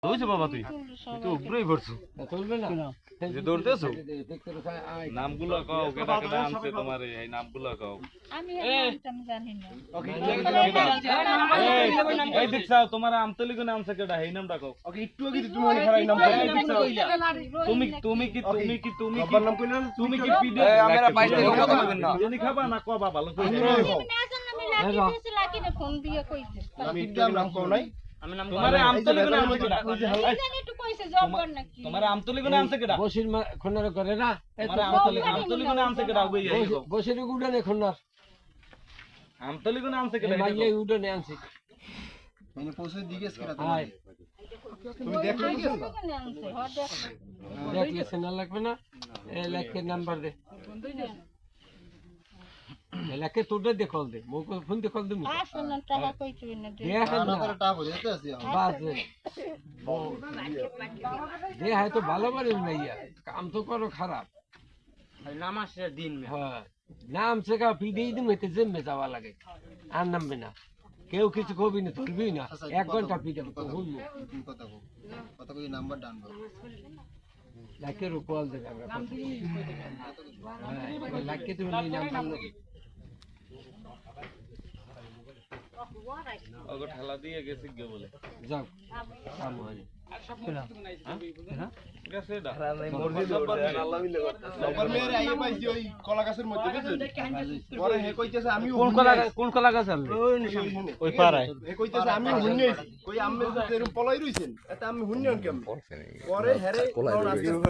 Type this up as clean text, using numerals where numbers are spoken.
বুঝছো বাবা তুই তো উপরেই পড়ছো তুলবে না যে দৌড়তেছো নামগুলো কও কেডা কেডা আনছে তোমার এই নামগুলো কও আমি নামটা জানি না ওকে এই দেখছাও তোমার আমতলি কোন আনছে কেডা এই নামটা কও ওকে একটু আগে তুমি মনে খারাই নাম তুমি কি নাম কইলা তুমি কি পিডি আমরা বাইরে থেকে কথা বলবেন না জানি খাবা না কবা ভালো করে আমি লাকি দিয়েছি লাকিরে ফোন দিয়ে কইছে আমি একটু নাম কও নাই আমি নাম তোমার আমতলি কোন আনছে কেডা জানি একটু কইছে জব কর নাকি তোমার আমতলি কোন আনছে কেডা বসির খন্নার করে না তোমার আমতলি কোন আনছে কেডা কই যাই কও বসির উডানে খন্নার আমতলি কোন আনছে কেডা মাইলে উডানে আনছি মানে পৌঁছে জিজ্ঞেস করা হাই তুমি দেখলে বুঝছো না কেন আনছে হ দেখ দেখলে সেনা লাগবে না এই লেখকে নাম্বার দে এলাকে তোদের দেখল দে মোক ফোন দেখল দে আসলে টাকা কইতে না দে দেখ আমরা করে টাকা ভরে দিতে আছি বাস দে হয় তো ভালো পারিস না ইয়া কাম তো করো খারাপ নাম আসে দিন মে হ্যাঁ নাম শেখা পিডিয়ে দিম এতে জেমে যাওয়া লাগে আর নামবে না কেউ কিছু কবি না তুলবি না 1 ঘন্টা পিডে শুনবো তুমি কথা কই নাম্বার ডানবো লাখের উপর দেবে আমরা হ্যাঁ লাখে তুমি এই নাম ওগো ঠেলা দিয়ে গেছি গে বলে যাও কাম হয় গেছে এটা নম্বর মেরে আইয়ে পাইছি ওই কলা গাছের মধ্যে বুঝছেন পরে হে কইতেছে আমি কোন কলা গাছ আনলে ওই পাড়ায় হে কইতেছে আমি হুন্নেছি কই আম্মে তো এরকম পলাই রইছেন এটা আমি হুন্নেন কেমন পরে হেরে